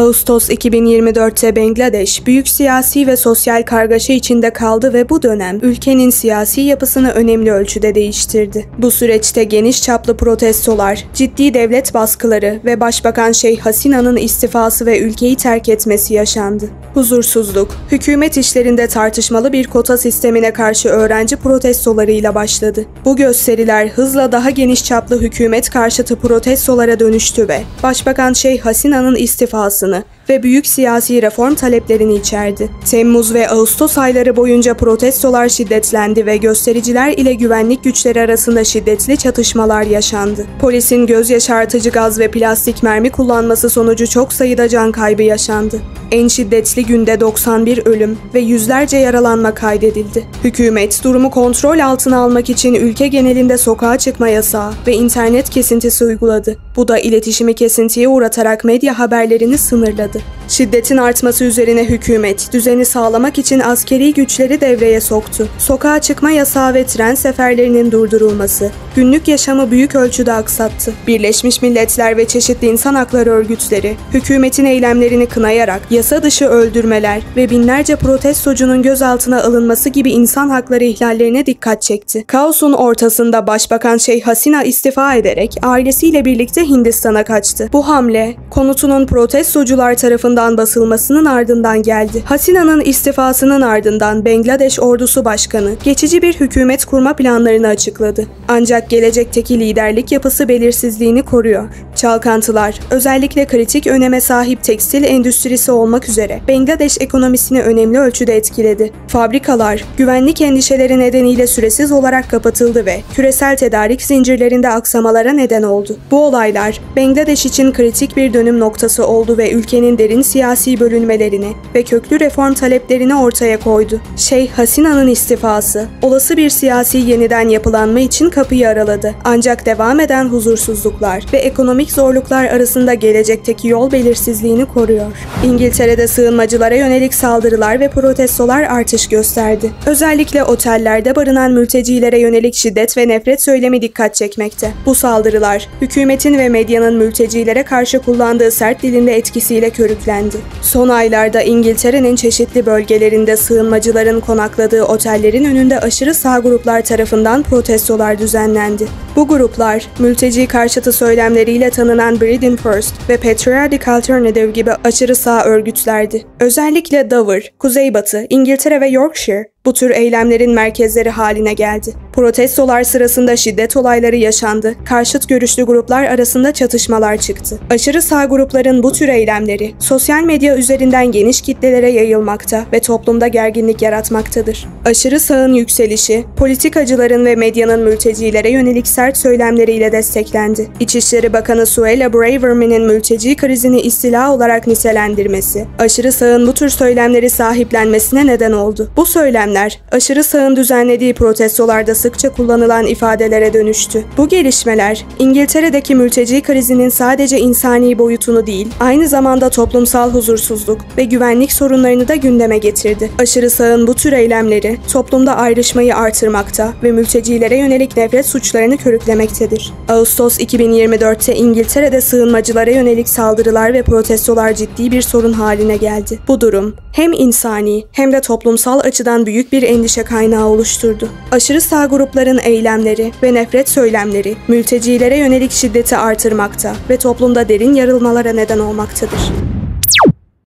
Ağustos 2024'te Bangladeş, büyük siyasi ve sosyal kargaşa içinde kaldı ve bu dönem ülkenin siyasi yapısını önemli ölçüde değiştirdi. Bu süreçte geniş çaplı protestolar, ciddi devlet baskıları ve Başbakan Şeyh Hasina'nın istifası ve ülkeyi terk etmesi yaşandı. Huzursuzluk, hükümet işlerinde tartışmalı bir kota sistemine karşı öğrenci protestolarıyla başladı. Bu gösteriler hızla daha geniş çaplı hükümet karşıtı protestolara dönüştü ve Başbakan Şeyh Hasina'nın istifasını ve büyük siyasi reform taleplerini içerdi. Temmuz ve Ağustos ayları boyunca protestolar şiddetlendi ve göstericiler ile güvenlik güçleri arasında şiddetli çatışmalar yaşandı. Polisin göz yaşartıcı gaz ve plastik mermi kullanması sonucu çok sayıda can kaybı yaşandı. En şiddetli günde 91 ölüm ve yüzlerce yaralanma kaydedildi. Hükümet, durumu kontrol altına almak için ülke genelinde sokağa çıkma yasağı ve internet kesintisi uyguladı. Bu da iletişimi kesintiye uğratarak medya haberlerini sınırladı. Şiddetin artması üzerine hükümet, düzeni sağlamak için askeri güçleri devreye soktu. Sokağa çıkma yasağı ve tren seferlerinin durdurulması, günlük yaşamı büyük ölçüde aksattı. Birleşmiş Milletler ve çeşitli insan hakları örgütleri, hükümetin eylemlerini kınayarak yasa dışı öldürmeler ve binlerce protestocunun gözaltına alınması gibi insan hakları ihlallerine dikkat çekti. Kaosun ortasında Başbakan Şeyh Hasina istifa ederek ailesiyle birlikte Hindistan'a kaçtı. Bu hamle, konutunun protestocular tarafından basılmasının ardından geldi. Hasina'nın istifasının ardından Bangladeş Ordusu Başkanı geçici bir hükümet kurma planlarını açıkladı. Ancak gelecekteki liderlik yapısı belirsizliğini koruyor. Çalkantılar, özellikle kritik öneme sahip tekstil endüstrisi olmak üzere Bangladeş ekonomisini önemli ölçüde etkiledi. Fabrikalar, güvenlik endişeleri nedeniyle süresiz olarak kapatıldı ve küresel tedarik zincirlerinde aksamalara neden oldu. Bu olaylar, Bangladeş için kritik bir dönüm noktası oldu ve ülkenin derin siyasi bölünmelerini ve köklü reform taleplerini ortaya koydu. Şeyh Hasina'nın istifası, olası bir siyasi yeniden yapılanma için kapıyı araladı. Ancak devam eden huzursuzluklar ve ekonomik zorluklar arasında gelecekteki yol belirsizliğini koruyor. İngiltere'de sığınmacılara yönelik saldırılar ve protestolar artış gösterdi. Özellikle otellerde barınan mültecilere yönelik şiddet ve nefret söylemi dikkat çekmekte. Bu saldırılar, hükümetin ve medyanın mültecilere karşı kullandığı sert dilin de etkisiyle körüklendi. Son aylarda İngiltere'nin çeşitli bölgelerinde sığınmacıların konakladığı otellerin önünde aşırı sağ gruplar tarafından protestolar düzenlendi. Bu gruplar, mülteci karşıtı söylemleriyle tanınan Britain First ve Patriotic Alternative gibi aşırı sağ örgütlerdi. Özellikle Dover, Kuzeybatı, İngiltere ve Yorkshire bu tür eylemlerin merkezleri haline geldi. Protestolar sırasında şiddet olayları yaşandı, karşıt görüşlü gruplar arasında çatışmalar çıktı. Aşırı sağ grupların bu tür eylemleri, sosyal medya üzerinden geniş kitlelere yayılmakta ve toplumda gerginlik yaratmaktadır. Aşırı sağın yükselişi, politikacıların ve medyanın mültecilere yönelik sert söylemleriyle desteklendi. İçişleri Bakanı Suella Braverman'in mülteci krizini istila olarak nitelendirmesi, aşırı sağın bu tür söylemleri sahiplenmesine neden oldu. Bu söylemler, aşırı sağın düzenlediği protestolarda sıkça kullanılan ifadelere dönüştü. Bu gelişmeler, İngiltere'deki mülteci krizinin sadece insani boyutunu değil, aynı zamanda toplumsal huzursuzluk ve güvenlik sorunlarını da gündeme getirdi. Aşırı sağın bu tür eylemleri, toplumda ayrışmayı artırmakta ve mültecilere yönelik nefret suçlarını körüklemektedir. Ağustos 2024'te İngiltere'de sığınmacılara yönelik saldırılar ve protestolar ciddi bir sorun haline geldi. Bu durum, hem insani hem de toplumsal açıdan büyük bir endişe kaynağı oluşturdu. Aşırı sağ grupların eylemleri ve nefret söylemleri mültecilere yönelik şiddeti artırmakta ve toplumda derin yarılmalara neden olmaktadır.